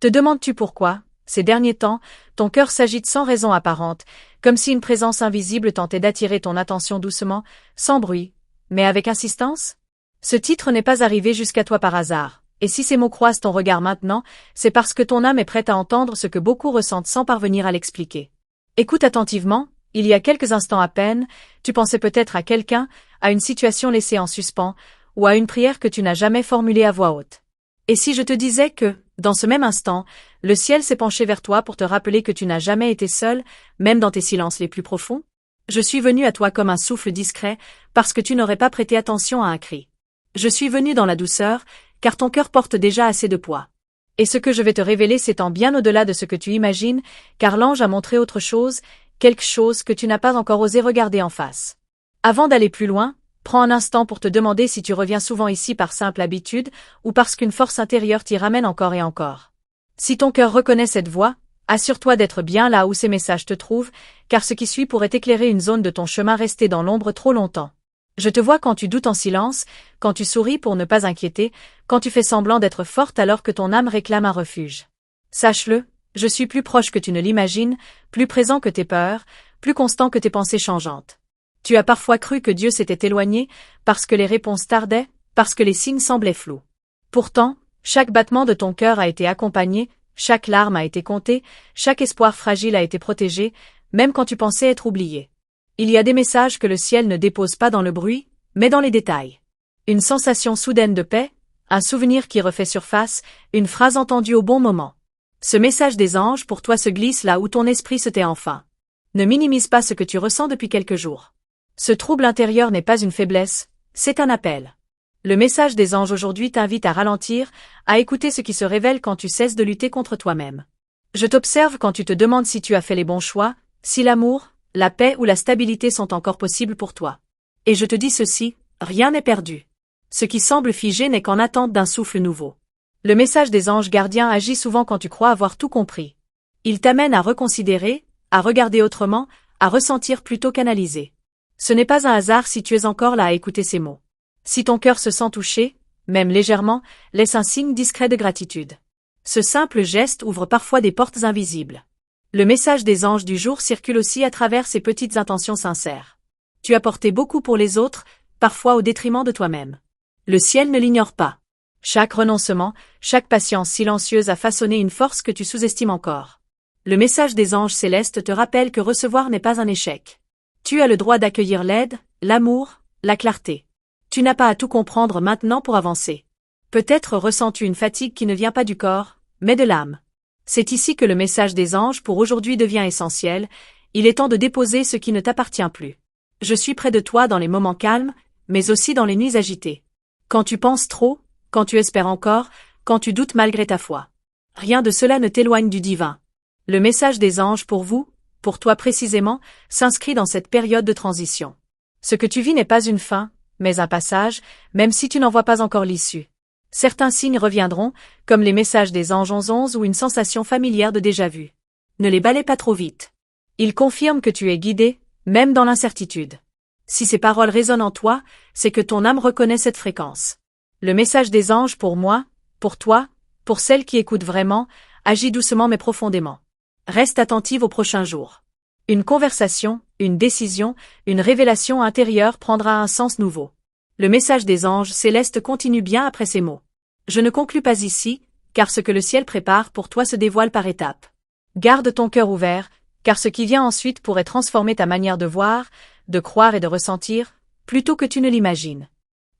Te demandes-tu pourquoi, ces derniers temps, ton cœur s'agite sans raison apparente, comme si une présence invisible tentait d'attirer ton attention doucement, sans bruit, mais avec insistance? Ce titre n'est pas arrivé jusqu'à toi par hasard, et si ces mots croisent ton regard maintenant, c'est parce que ton âme est prête à entendre ce que beaucoup ressentent sans parvenir à l'expliquer. Écoute attentivement, il y a quelques instants à peine, tu pensais peut-être à quelqu'un, à une situation laissée en suspens, ou à une prière que tu n'as jamais formulée à voix haute. Et si je te disais que, dans ce même instant, le ciel s'est penché vers toi pour te rappeler que tu n'as jamais été seul, même dans tes silences les plus profonds? Je suis venu à toi comme un souffle discret, parce que tu n'aurais pas prêté attention à un cri. Je suis venu dans la douceur, car ton cœur porte déjà assez de poids. Et ce que je vais te révéler s'étend bien au-delà de ce que tu imagines, car l'ange a montré autre chose, quelque chose que tu n'as pas encore osé regarder en face. Avant d'aller plus loin, prends un instant pour te demander si tu reviens souvent ici par simple habitude, ou parce qu'une force intérieure t'y ramène encore et encore. Si ton cœur reconnaît cette voix, assure-toi d'être bien là où ces messages te trouvent, car ce qui suit pourrait éclairer une zone de ton chemin resté dans l'ombre trop longtemps. Je te vois quand tu doutes en silence, quand tu souris pour ne pas inquiéter, quand tu fais semblant d'être forte alors que ton âme réclame un refuge. Sache-le, je suis plus proche que tu ne l'imagines, plus présent que tes peurs, plus constant que tes pensées changeantes. Tu as parfois cru que Dieu s'était éloigné, parce que les réponses tardaient, parce que les signes semblaient flous. Pourtant, chaque battement de ton cœur a été accompagné, chaque larme a été comptée, chaque espoir fragile a été protégé, même quand tu pensais être oublié. Il y a des messages que le ciel ne dépose pas dans le bruit, mais dans les détails. Une sensation soudaine de paix, un souvenir qui refait surface, une phrase entendue au bon moment. Ce message des anges pour toi se glisse là où ton esprit se tait enfin. Ne minimise pas ce que tu ressens depuis quelques jours. Ce trouble intérieur n'est pas une faiblesse, c'est un appel. Le message des anges aujourd'hui t'invite à ralentir, à écouter ce qui se révèle quand tu cesses de lutter contre toi-même. Je t'observe quand tu te demandes si tu as fait les bons choix, si l'amour, la paix ou la stabilité sont encore possibles pour toi. Et je te dis ceci, rien n'est perdu. Ce qui semble figé n'est qu'en attente d'un souffle nouveau. Le message des anges gardiens agit souvent quand tu crois avoir tout compris. Il t'amène à reconsidérer, à regarder autrement, à ressentir plutôt qu'analyser. Ce n'est pas un hasard si tu es encore là à écouter ces mots. Si ton cœur se sent touché, même légèrement, laisse un signe discret de gratitude. Ce simple geste ouvre parfois des portes invisibles. Le message des anges du jour circule aussi à travers ces petites intentions sincères. Tu as porté beaucoup pour les autres, parfois au détriment de toi-même. Le ciel ne l'ignore pas. Chaque renoncement, chaque patience silencieuse a façonné une force que tu sous-estimes encore. Le message des anges célestes te rappelle que recevoir n'est pas un échec. Tu as le droit d'accueillir l'aide, l'amour, la clarté. Tu n'as pas à tout comprendre maintenant pour avancer. Peut-être ressens-tu une fatigue qui ne vient pas du corps, mais de l'âme. C'est ici que le message des anges pour aujourd'hui devient essentiel, il est temps de déposer ce qui ne t'appartient plus. Je suis près de toi dans les moments calmes, mais aussi dans les nuits agitées. Quand tu penses trop, quand tu espères encore, quand tu doutes malgré ta foi. Rien de cela ne t'éloigne du divin. Le message des anges pour vous, pour toi précisément, s'inscrit dans cette période de transition. Ce que tu vis n'est pas une fin, mais un passage, même si tu n'en vois pas encore l'issue. Certains signes reviendront, comme les messages des anges 11 ou une sensation familière de déjà-vu. Ne les balais pas trop vite. Ils confirment que tu es guidé, même dans l'incertitude. Si ces paroles résonnent en toi, c'est que ton âme reconnaît cette fréquence. Le message des anges pour moi, pour toi, pour celles qui écoutent vraiment, agit doucement mais profondément. Reste attentive aux prochains jours. Une conversation, une décision, une révélation intérieure prendra un sens nouveau. Le message des anges célestes continue bien après ces mots. Je ne conclus pas ici, car ce que le ciel prépare pour toi se dévoile par étapes. Garde ton cœur ouvert, car ce qui vient ensuite pourrait transformer ta manière de voir, de croire et de ressentir, plutôt que tu ne l'imagines.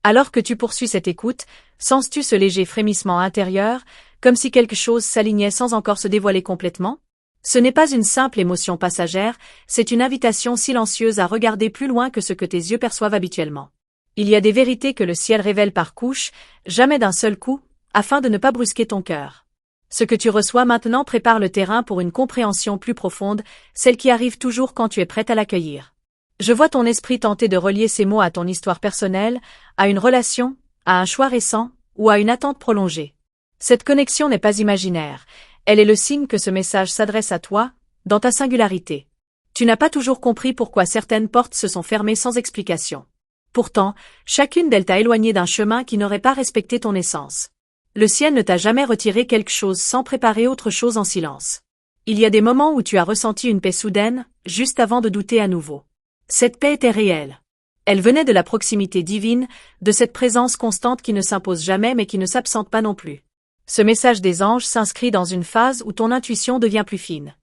Alors que tu poursuis cette écoute, sens-tu ce léger frémissement intérieur, comme si quelque chose s'alignait sans encore se dévoiler complètement? Ce n'est pas une simple émotion passagère, c'est une invitation silencieuse à regarder plus loin que ce que tes yeux perçoivent habituellement. Il y a des vérités que le ciel révèle par couches, jamais d'un seul coup, afin de ne pas brusquer ton cœur. Ce que tu reçois maintenant prépare le terrain pour une compréhension plus profonde, celle qui arrive toujours quand tu es prête à l'accueillir. Je vois ton esprit tenter de relier ces mots à ton histoire personnelle, à une relation, à un choix récent, ou à une attente prolongée. Cette connexion n'est pas imaginaire, elle est le signe que ce message s'adresse à toi, dans ta singularité. Tu n'as pas toujours compris pourquoi certaines portes se sont fermées sans explication. Pourtant, chacune d'elles t'a éloigné d'un chemin qui n'aurait pas respecté ton essence. Le ciel ne t'a jamais retiré quelque chose sans préparer autre chose en silence. Il y a des moments où tu as ressenti une paix soudaine, juste avant de douter à nouveau. Cette paix était réelle. Elle venait de la proximité divine, de cette présence constante qui ne s'impose jamais mais qui ne s'absente pas non plus. Ce message des anges s'inscrit dans une phase où ton intuition devient plus fine.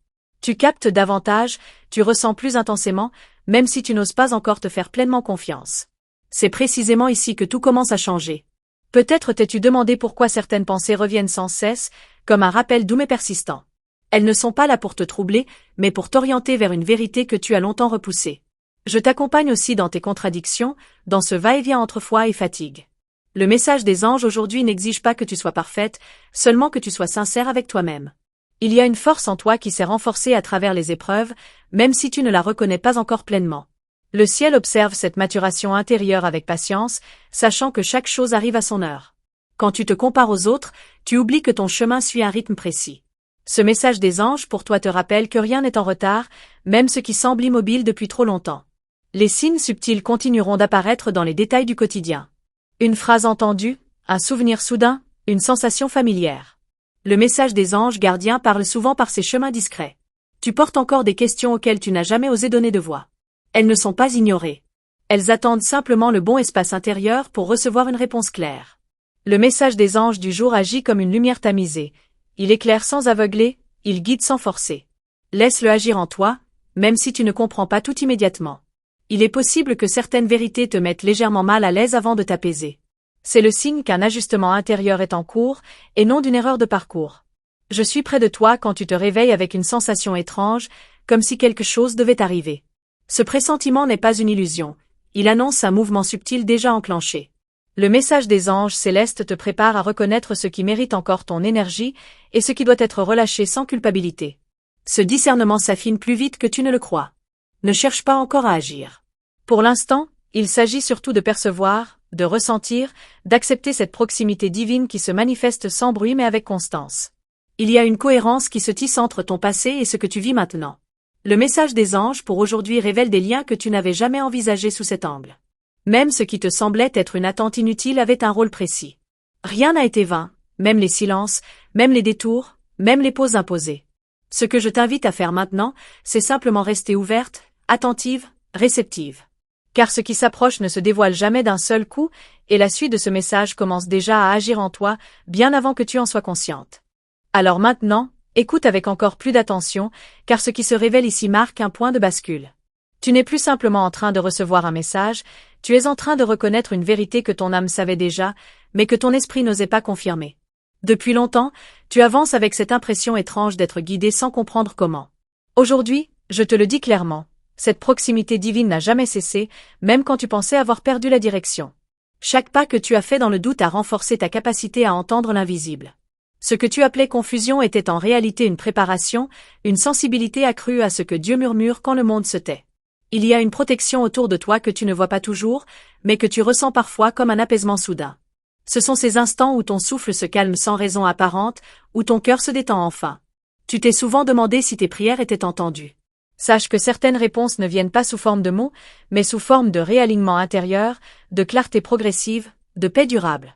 Tu captes davantage, tu ressens plus intensément, même si tu n'oses pas encore te faire pleinement confiance. C'est précisément ici que tout commence à changer. Peut-être t'es-tu demandé pourquoi certaines pensées reviennent sans cesse, comme un rappel doux mais persistant. Elles ne sont pas là pour te troubler, mais pour t'orienter vers une vérité que tu as longtemps repoussée. Je t'accompagne aussi dans tes contradictions, dans ce va-et-vient entre foi et fatigue. Le message des anges aujourd'hui n'exige pas que tu sois parfaite, seulement que tu sois sincère avec toi-même. Il y a une force en toi qui s'est renforcée à travers les épreuves, même si tu ne la reconnais pas encore pleinement. Le ciel observe cette maturation intérieure avec patience, sachant que chaque chose arrive à son heure. Quand tu te compares aux autres, tu oublies que ton chemin suit un rythme précis. Ce message des anges pour toi te rappelle que rien n'est en retard, même ce qui semble immobile depuis trop longtemps. Les signes subtils continueront d'apparaître dans les détails du quotidien. Une phrase entendue, un souvenir soudain, une sensation familière. Le message des anges gardiens parle souvent par ces chemins discrets. Tu portes encore des questions auxquelles tu n'as jamais osé donner de voix. Elles ne sont pas ignorées. Elles attendent simplement le bon espace intérieur pour recevoir une réponse claire. Le message des anges du jour agit comme une lumière tamisée. Il éclaire sans aveugler, il guide sans forcer. Laisse-le agir en toi, même si tu ne comprends pas tout immédiatement. Il est possible que certaines vérités te mettent légèrement mal à l'aise avant de t'apaiser. C'est le signe qu'un ajustement intérieur est en cours, et non d'une erreur de parcours. Je suis près de toi quand tu te réveilles avec une sensation étrange, comme si quelque chose devait arriver. Ce pressentiment n'est pas une illusion, il annonce un mouvement subtil déjà enclenché. Le message des anges célestes te prépare à reconnaître ce qui mérite encore ton énergie et ce qui doit être relâché sans culpabilité. Ce discernement s'affine plus vite que tu ne le crois. Ne cherche pas encore à agir. Pour l'instant, il s'agit surtout de percevoir, de ressentir, d'accepter cette proximité divine qui se manifeste sans bruit mais avec constance. Il y a une cohérence qui se tisse entre ton passé et ce que tu vis maintenant. Le message des anges pour aujourd'hui révèle des liens que tu n'avais jamais envisagés sous cet angle. Même ce qui te semblait être une attente inutile avait un rôle précis. Rien n'a été vain, même les silences, même les détours, même les pauses imposées. Ce que je t'invite à faire maintenant, c'est simplement rester ouverte, attentive, réceptive. Car ce qui s'approche ne se dévoile jamais d'un seul coup, et la suite de ce message commence déjà à agir en toi, bien avant que tu en sois consciente. Alors maintenant, écoute avec encore plus d'attention, car ce qui se révèle ici marque un point de bascule. Tu n'es plus simplement en train de recevoir un message, tu es en train de reconnaître une vérité que ton âme savait déjà, mais que ton esprit n'osait pas confirmer. Depuis longtemps, tu avances avec cette impression étrange d'être guidé sans comprendre comment. Aujourd'hui, je te le dis clairement, cette proximité divine n'a jamais cessé, même quand tu pensais avoir perdu la direction. Chaque pas que tu as fait dans le doute a renforcé ta capacité à entendre l'invisible. Ce que tu appelais confusion était en réalité une préparation, une sensibilité accrue à ce que Dieu murmure quand le monde se tait. Il y a une protection autour de toi que tu ne vois pas toujours, mais que tu ressens parfois comme un apaisement soudain. Ce sont ces instants où ton souffle se calme sans raison apparente, où ton cœur se détend enfin. Tu t'es souvent demandé si tes prières étaient entendues. Sache que certaines réponses ne viennent pas sous forme de mots, mais sous forme de réalignement intérieur, de clarté progressive, de paix durable.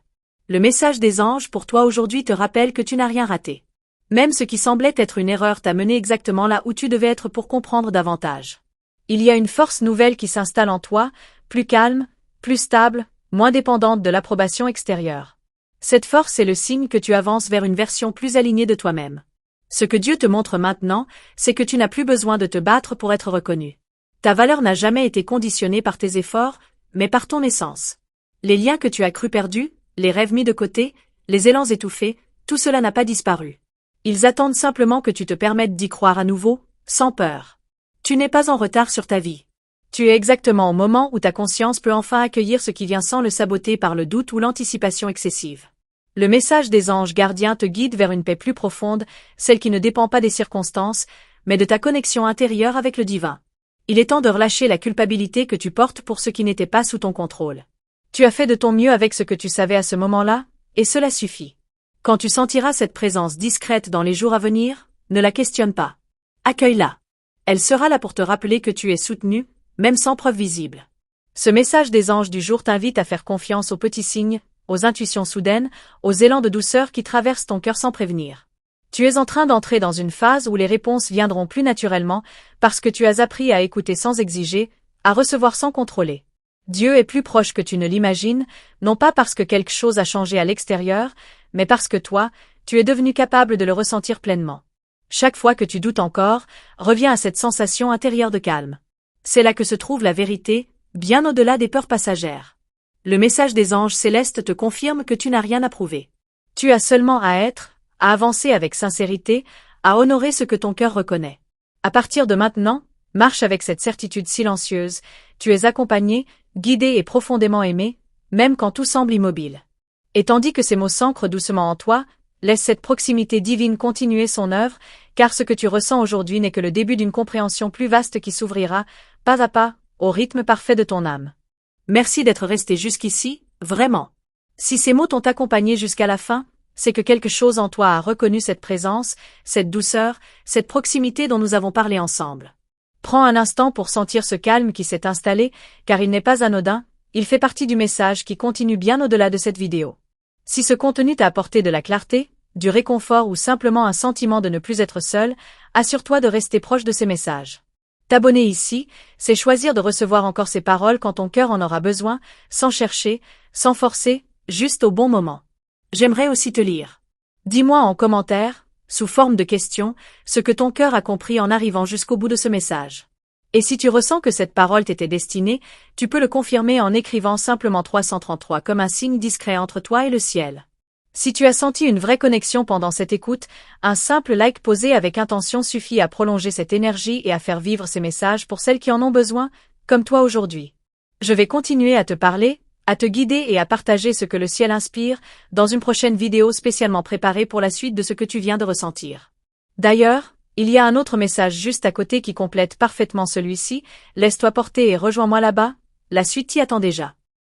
Le message des anges pour toi aujourd'hui te rappelle que tu n'as rien raté. Même ce qui semblait être une erreur t'a mené exactement là où tu devais être pour comprendre davantage. Il y a une force nouvelle qui s'installe en toi, plus calme, plus stable, moins dépendante de l'approbation extérieure. Cette force est le signe que tu avances vers une version plus alignée de toi-même. Ce que Dieu te montre maintenant, c'est que tu n'as plus besoin de te battre pour être reconnu. Ta valeur n'a jamais été conditionnée par tes efforts, mais par ton essence. Les liens que tu as cru perdus, les rêves mis de côté, les élans étouffés, tout cela n'a pas disparu. Ils attendent simplement que tu te permettes d'y croire à nouveau, sans peur. Tu n'es pas en retard sur ta vie. Tu es exactement au moment où ta conscience peut enfin accueillir ce qui vient sans le saboter par le doute ou l'anticipation excessive. Le message des anges gardiens te guide vers une paix plus profonde, celle qui ne dépend pas des circonstances, mais de ta connexion intérieure avec le divin. Il est temps de relâcher la culpabilité que tu portes pour ce qui n'était pas sous ton contrôle. Tu as fait de ton mieux avec ce que tu savais à ce moment-là, et cela suffit. Quand tu sentiras cette présence discrète dans les jours à venir, ne la questionne pas. Accueille-la. Elle sera là pour te rappeler que tu es soutenu, même sans preuve visible. Ce message des anges du jour t'invite à faire confiance aux petits signes, aux intuitions soudaines, aux élans de douceur qui traversent ton cœur sans prévenir. Tu es en train d'entrer dans une phase où les réponses viendront plus naturellement parce que tu as appris à écouter sans exiger, à recevoir sans contrôler. Dieu est plus proche que tu ne l'imagines, non pas parce que quelque chose a changé à l'extérieur, mais parce que toi, tu es devenu capable de le ressentir pleinement. Chaque fois que tu doutes encore, reviens à cette sensation intérieure de calme. C'est là que se trouve la vérité, bien au-delà des peurs passagères. Le message des anges célestes te confirme que tu n'as rien à prouver. Tu as seulement à être, à avancer avec sincérité, à honorer ce que ton cœur reconnaît. À partir de maintenant, marche avec cette certitude silencieuse, tu es accompagné, guidé et profondément aimé, même quand tout semble immobile. Et tandis que ces mots s'ancrent doucement en toi, laisse cette proximité divine continuer son œuvre, car ce que tu ressens aujourd'hui n'est que le début d'une compréhension plus vaste qui s'ouvrira, pas à pas, au rythme parfait de ton âme. Merci d'être resté jusqu'ici, vraiment. Si ces mots t'ont accompagné jusqu'à la fin, c'est que quelque chose en toi a reconnu cette présence, cette douceur, cette proximité dont nous avons parlé ensemble. Prends un instant pour sentir ce calme qui s'est installé, car il n'est pas anodin, il fait partie du message qui continue bien au-delà de cette vidéo. Si ce contenu t'a apporté de la clarté, du réconfort ou simplement un sentiment de ne plus être seul, assure-toi de rester proche de ces messages. T'abonner ici, c'est choisir de recevoir encore ces paroles quand ton cœur en aura besoin, sans chercher, sans forcer, juste au bon moment. J'aimerais aussi te lire. Dis-moi en commentaire, sous forme de questions, ce que ton cœur a compris en arrivant jusqu'au bout de ce message. Et si tu ressens que cette parole t'était destinée, tu peux le confirmer en écrivant simplement 333 comme un signe discret entre toi et le ciel. Si tu as senti une vraie connexion pendant cette écoute, un simple like posé avec intention suffit à prolonger cette énergie et à faire vivre ces messages pour celles qui en ont besoin, comme toi aujourd'hui. Je vais continuer à te parler, à te guider et à partager ce que le ciel inspire, dans une prochaine vidéo spécialement préparée pour la suite de ce que tu viens de ressentir. D'ailleurs, il y a un autre message juste à côté qui complète parfaitement celui-ci, laisse-toi porter et rejoins-moi là-bas, la suite t'y attend déjà.